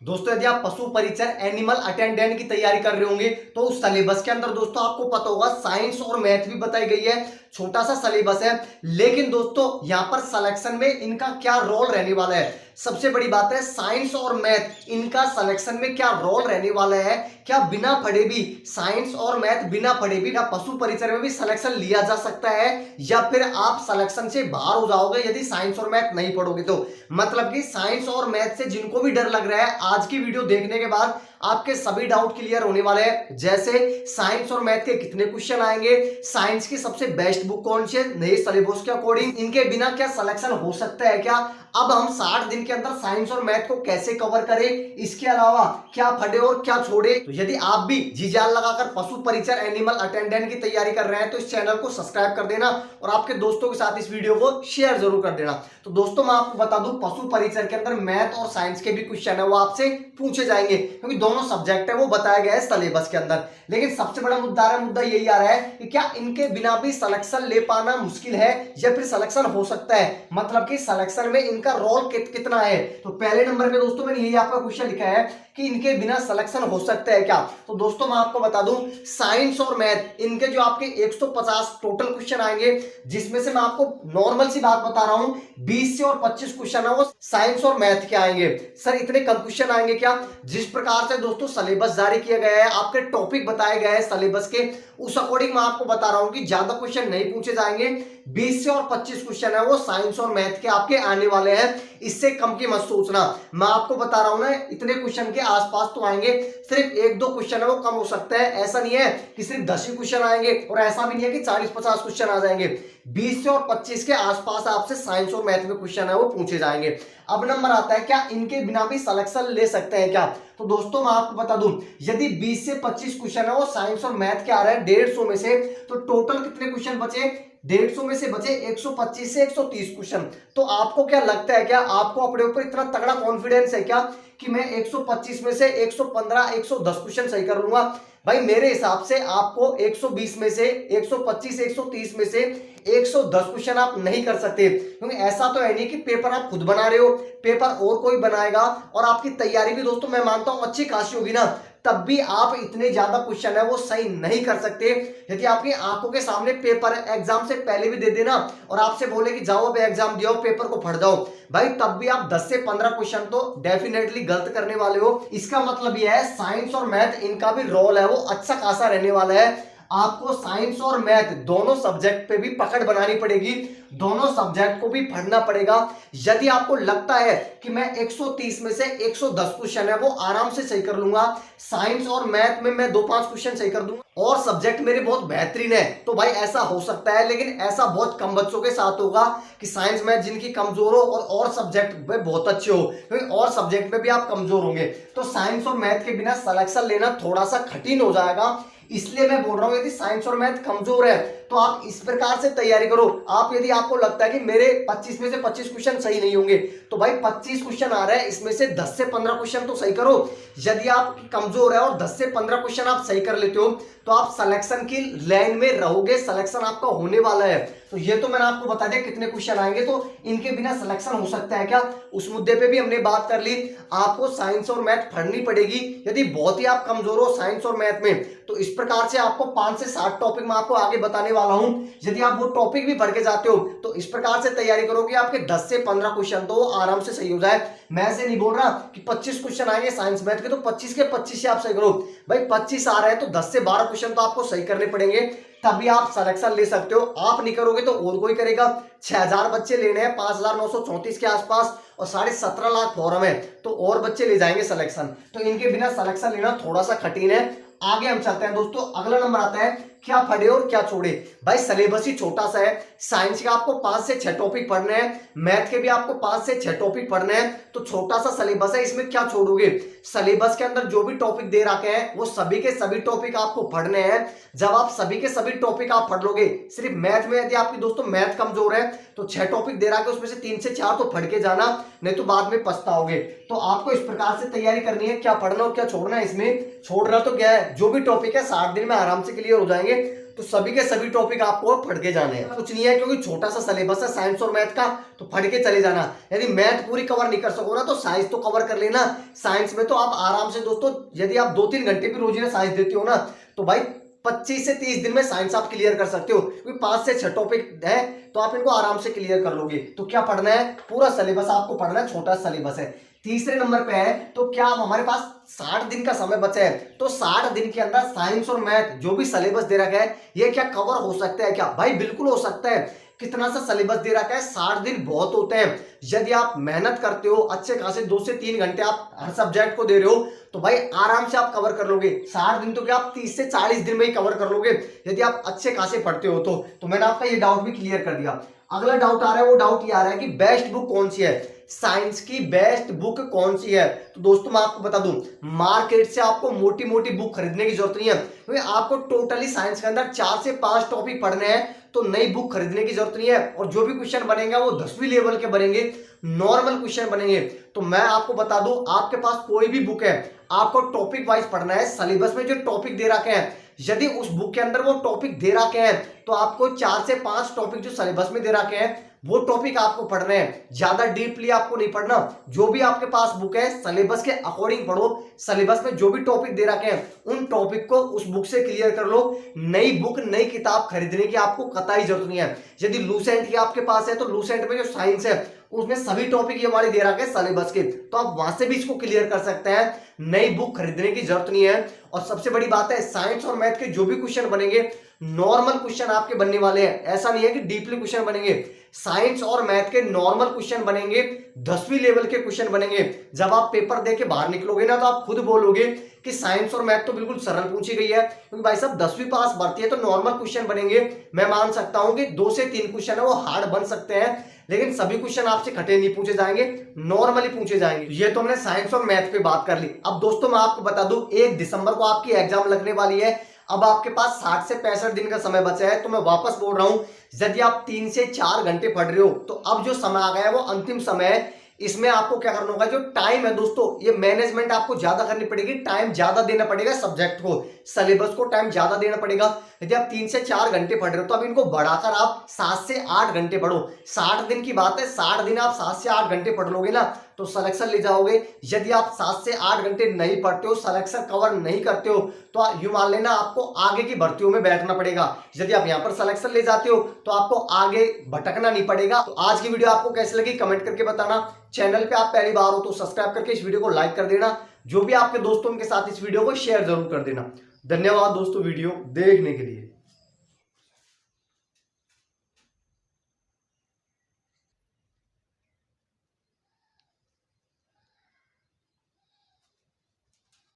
दोस्तों यदि आप पशु परिचर एनिमल अटेंडेंट की तैयारी कर रहे होंगे तो उस सिलेबस के अंदर दोस्तों आपको पता होगा साइंस और मैथ भी बताई गई है। छोटा सा सिलेबस है, लेकिन दोस्तों यहां पर सिलेक्शन में इनका क्या रोल रहने वाला है। सबसे बड़ी बात है साइंस और मैथ इनका सिलेक्शन में क्या रोल रहने वाला है। क्या बिना पढ़े भी साइंस और मैथ बिना पढ़े भी क्या पशु परिचर में भी सिलेक्शन लिया जा सकता है, या फिर आप सिलेक्शन से बाहर हो जाओगे यदि साइंस और मैथ नहीं पढ़ोगे तो। मतलब कि साइंस और मैथ से जिनको भी डर लग रहा है, आज की वीडियो देखने के बाद आपके सभी डाउट क्लियर होने वाले हैं। जैसे साइंस और मैथ के कितने क्वेश्चन आएंगे, साइंस की सबसे बेस्ट बुक कौन सी है नए सिलेबस के अकॉर्डिंग, इनके बिना क्या सिलेक्शन हो सकता है क्या, अब हम 60 दिन के अंदर साइंस और मैथ को कैसे कवर करें, इसके अलावा क्या पढ़े और क्या छोड़े। तो यदि आप भी जी जान लगाकर पशु परिचर एनिमल अटेंडेंट की तैयारी कर रहे हैं तो इस चैनल को सब्सक्राइब कर देना और आपके दोस्तों के साथ इस वीडियो को शेयर जरूर कर देना। तो दोस्तों मैं आपको बता दूं पशु परिचर के अंदर मैथ और साइंस के भी क्वेश्चन है वो आपसे पूछे जाएंगे, क्योंकि दोनों सब्जेक्ट है वो बताया गया है सिलेबस के अंदर। लेकिन सबसे बड़ा मुद्दा यही आ रहा है कि क्या इनके बिना भी सिलेक्शन ले पाना मुश्किल है या फिर सिलेक्शन हो सकता है, मतलब कि सिलेक्शन में इनका रोल कितना है। तो पहले नंबर पे दोस्तों मैंने यही आपका क्वेश्चन लिखा है कि इनके बिना सिलेक्शन हो सकता है क्या। तो दोस्तों मैं आपको बता दूं साइंस और मैथ इनके जो आपके 150 टोटल क्वेश्चन आएंगे, जिसमें से मैं आपको नॉर्मल सी बात बता रहा हूं 20 से और 25 क्वेश्चन है वो साइंस और मैथ के आएंगे। सर इतने कम क्वेश्चन आएंगे क्या? जिस प्रकार से दोस्तों सिलेबस जारी किया गया है, आपके टॉपिक बताए गए हैं सिलेबस के, उस अकॉर्डिंग मैं आपको बता रहा हूं कि ज्यादा क्वेश्चन नहीं पूछे जाएंगे। 20 से और 25 क्वेश्चन है वो साइंस और मैथ के आपके आने वाले हैं, इससे कम की मत सोचना। मैं आपको बता रहा हूं ना इतने क्वेश्चन के आसपास तो आएंगे, सिर्फ एक दो क्वेश्चन है वो कम हो सकता है। ऐसा नहीं है कि सिर्फ 10 ही क्वेश्चन आएंगे और ऐसा भी नहीं है कि 40-50 क्वेश्चन आ जाएंगे। 20 से और 25 के आसपास आपसे साइंस और मैथ में क्वेश्चन है वो पूछे जाएंगे। अब नंबर आता है क्या इनके बिना भी सिलेक्शन ले सकते हैं क्या। तो दोस्तों मैं आपको बता दूं यदि 20 से 25 क्वेश्चन है वो साइंस और मैथ के आ रहे हैं 150 में से, तो टोटल कितने क्वेश्चन बचे, 150 में से बचे 125 से 130 क्वेश्चन। तो आपको क्या लगता है, क्या आपको अपने ऊपर इतना तगड़ा कॉन्फिडेंस है क्या कि मैं 125 में से 115 110 क्वेश्चन सही कर लूंगा? भाई मेरे हिसाब से आपको 120 में से 125 130 में से 110 क्वेश्चन आप नहीं कर सकते, क्योंकि ऐसा तो है नहीं कि पेपर आप खुद बना रहे हो, पेपर और कोई बनाएगा। और आपकी तैयारी भी दोस्तों मैं मानता हूं अच्छी खासी होगी ना, तब भी आप इतने ज्यादा क्वेश्चन है वो सही नहीं कर सकते। यदि आपकी आंखों के सामने पेपर एग्जाम से पहले भी दे देना और आपसे बोले कि जाओ अब एग्जाम दियो पेपर को पढ़ जाओ, भाई तब भी आप 10 से 15 क्वेश्चन तो डेफिनेटली गलत करने वाले हो। इसका मतलब यह है साइंस और मैथ इनका भी रोल है वो अच्छा खासा रहने वाला है। आपको साइंस और मैथ दोनों सब्जेक्ट पे भी पकड़ बनानी पड़ेगी, दोनों सब्जेक्ट को भी पढ़ना पड़ेगा। यदि आपको लगता है कि मैं 130 में से 110 क्वेश्चन है वो आराम से सही कर लूंगा, साइंस और मैथ में मैं 2-5 क्वेश्चन सही कर दूंगा और सब्जेक्ट मेरे बहुत बेहतरीन है, तो भाई ऐसा हो सकता है। लेकिन ऐसा बहुत कम बच्चों के साथ होगा कि साइंस मैथ जिनकी कमजोर हो और सब्जेक्ट में बहुत अच्छे हो, क्योंकि और सब्जेक्ट में भी आप कमजोर होंगे। तो साइंस और मैथ के बिना सिलेक्शन लेना थोड़ा सा कठिन हो जाएगा। इसलिए मैं बोल रहा हूं यदि साइंस और मैथ कमजोर है तो आप इस प्रकार से तैयारी करो। आप यदि आपको लगता है कि मेरे 25 में से 25 क्वेश्चन सही नहीं होंगे, तो भाई 25 क्वेश्चन आ रहे हैं इसमें से 10 से 15 क्वेश्चन तो सही करो। यदि आप कमजोर है और 10 से 15 क्वेश्चन आप सही कर लेते हो तो आप सिलेक्शन की लाइन में रहोगे, सिलेक्शन आपका होने वाला है। तो ये तो मैंने आपको बता दिया कितने क्वेश्चन आएंगे, तो इनके बिना सिलेक्शन हो सकता है क्या, उस मुद्दे पे भी हमने बात कर ली। आपको साइंस और मैथ पढ़नी पड़ेगी। यदि बहुत ही आप कमजोर हो साइंस और मैथ में तो इस प्रकार से आपको 5 से 7 टॉपिक मैं आपको आगे बताने वाला हूं। यदि आप वो टॉपिक भी पढ़ के जाते हो तो इस प्रकार से तैयारी करो कि आपके 10 से 15 क्वेश्चन तो आराम से सही हो जाए। मैं ऐसे नहीं बोल रहा कि 25 क्वेश्चन आएंगे साइंस मैथ के तो 25 के 25 से आप सही करो। भाई 25 आ रहे हैं तो 10 से 12 क्वेश्चन तो आपको सही करने पड़ेंगे, तभी आप सिलेक्शन ले सकते हो। आप नहीं करोगे तो और कोई करेगा। 6000 बच्चे लेने हैं 5934 के आसपास और 17.5 लाख फॉर्म है, तो और बच्चे ले जाएंगे सिलेक्शन। तो इनके बिना सिलेक्शन लेना थोड़ा सा कठिन है। आगे हम चलते हैं दोस्तों, अगला नंबर आता है क्या पढ़े और क्या छोड़े। भाई सिलेबस ही छोटा सा है, साइंस का आपको 5 से 6 टॉपिक पढ़ने हैं, मैथ के भी आपको 5 से 6 टॉपिक पढ़ने हैं, तो छोटा सा सिलेबस है, इसमें क्या छोड़ोगे। सिलेबस के अंदर जो भी टॉपिक दे रखे हैं वो सभी के सभी टॉपिक आपको पढ़ने हैं। जब आप सभी के सभी टॉपिक आप पढ़ लोगे, सिर्फ मैथ में यदि आपकी दोस्तों मैथ कमजोर है तो 6 टॉपिक दे रहा है उसमें से 3 से 4 तो पढ़ के जाना, नहीं तो बाद में पछताओगे। तो आपको इस प्रकार से तैयारी करनी है, क्या पढ़ना और क्या छोड़ना है। इसमें छोड़ना तो क्या है, जो भी टॉपिक है 60 दिन में आराम से क्लियर हो जाएंगे। तो सभी के सभी टॉपिक आपको पढ़ के जाने हैं, कुछ नहीं है, क्योंकि छोटा सा सिलेबस है साइंस और मैथ का, तो पढ़ के चले जाना। यदि मैथ पूरी कवर नहीं कर सको ना तो साइंस तो कवर कर लेना। साइंस में तो आप आराम से दोस्तों, यदि आप 2-3 घंटे भी रोजाना साइंस देते हो ना, तो भाई 25 से 30 दिन में साइंस आप क्लियर कर सकते हो, क्योंकि 5 से 6 टॉपिक है, तो आप इनको आराम से क्लियर कर लोगे। तो क्या पढ़ना है, पूरा सिलेबस आपको पढ़ना है, छोटा सिलेबस है। तीसरे नंबर पे है, तो क्या हमारे पास 60 दिन का समय बचा है, तो 60 दिन के अंदर साइंस और मैथ जो भी सिलेबस दे रखा है ये क्या कवर हो सकता है क्या? भाई बिल्कुल हो सकता है। कितना सा सिलेबस दे रखा है, 60 दिन बहुत होते हैं। यदि आप मेहनत करते हो, अच्छे खासे 2 से 3 घंटे आप हर सब्जेक्ट को दे रहे हो, तो भाई आराम से आप कवर कर लोगे। 60 दिन तो क्या आप 30 से 40 दिन में ही कवर कर लोगे, यदि आप अच्छे खासे पढ़ते हो तो मैंने आपका ये डाउट भी क्लियर कर दिया। अगला डाउट आ रहा है, वो डाउट ये आ रहा है कि बेस्ट बुक कौन सी है, साइंस की बेस्ट बुक कौन सी है? तो दोस्तों मैं आपको बता दूं, मार्केट से आपको मोटी मोटी बुक खरीदने की जरूरत नहीं है, क्योंकि आपको टोटली साइंस के अंदर 4 से 5 टॉपिक पढ़ने हैं, तो नई बुक खरीदने की जरूरत नहीं है। और जो भी क्वेश्चन बनेगा वो 10वीं लेवल के बनेंगे, नॉर्मल क्वेश्चन बनेंगे। तो मैं आपको बता दूं, आपके पास कोई भी बुक है, आपको टॉपिक वाइज पढ़ना है। सिलेबस में जो टॉपिक दे रखे हैं, यदि उस बुक के अंदर वो टॉपिक दे रखे हैं, तो आपको 4 से 5 टॉपिक जो सिलेबस में दे रखे हैं वो टॉपिक आपको पढ़ने हैं, ज्यादा डीपली आपको नहीं पढ़ना। जो भी आपके पास बुक है सिलेबस के अकॉर्डिंग पढ़ो, सिलेबस में जो भी टॉपिक दे रखे हैं उन टॉपिक को उस बुक से क्लियर कर लो। नई बुक नई किताब खरीदने की आपको कतई जरूरत नहीं है। यदि लूसेंट की आपके पास है, तो लूसेंट में जो साइंस है उसमें सभी टॉपिक ये वाले दे रखे हैं सिलेबस के, तो आप वहां से भी इसको क्लियर कर सकते हैं। नई बुक खरीदने की जरूरत नहीं है। और सबसे बड़ी बात है, साइंस और मैथ के जो भी क्वेश्चन बनेंगे नॉर्मल क्वेश्चन आपके बनने वाले हैं, ऐसा नहीं है कि डीपली क्वेश्चन बनेंगे। साइंस और मैथ के नॉर्मल क्वेश्चन बनेंगे, 10वीं लेवल के क्वेश्चन बनेंगे। जब आप पेपर दे के बाहर निकलोगे ना, तो आप खुद बोलोगे कि साइंस और मैथ तो बिल्कुल सरल पूछी गई है, क्योंकि भाई साहब 10वीं पास भर्ती है तो नॉर्मल क्वेश्चन बनेंगे। मैं मान सकता हूं कि 2 से 3 क्वेश्चन है वो हार्ड बन सकते हैं, लेकिन सभी क्वेश्चन आपसे कटे नहीं पूछे जाएंगे, नॉर्मली पूछे जाएंगे। ये तो हमने साइंस और मैथ पे बात कर ली। अब दोस्तों मैं आपको बता दूं, 1 दिसंबर को आपकी एग्जाम लगने वाली है। अब आपके पास 60 से 65 दिन का समय बचा है, तो मैं वापस बोल रहा हूं, यदि आप 3 से 4 घंटे पढ़ रहे हो, तो अब जो समय आ गया है वो अंतिम समय है। इसमें आपको क्या करना होगा, जो टाइम है दोस्तों, ये मैनेजमेंट आपको ज्यादा करनी पड़ेगी, टाइम ज्यादा देना पड़ेगा सब्जेक्ट को, सिलेबस को टाइम ज्यादा देना पड़ेगा। यदि आप 3 से 4 घंटे पढ़ रहे हो, तो अब इनको बढ़ाकर आप 7 से 8 घंटे पढ़ो। 60 दिन की बात है, 60 दिन आप 7 से 8 घंटे पढ़ लोगे ना, तो सिलेक्शन ले जाओगे। यदि आप 7 से 8 घंटे नहीं पढ़ते हो, सिलेक्शन कवर नहीं करते हो, तो यूं मान लेना आपको आगे की भर्तियों में बैठना पड़ेगा। यदि आप यहां पर सिलेक्शन ले जाते हो, तो आपको आगे भटकना नहीं पड़ेगा। तो आज की वीडियो आपको कैसी लगी कमेंट करके बताना। चैनल पे आप पहली बार हो तो सब्सक्राइब करके इस वीडियो को लाइक कर देना। जो भी आपके दोस्तों के साथ इस वीडियो को शेयर जरूर कर देना। धन्यवाद दोस्तों वीडियो देखने के लिए।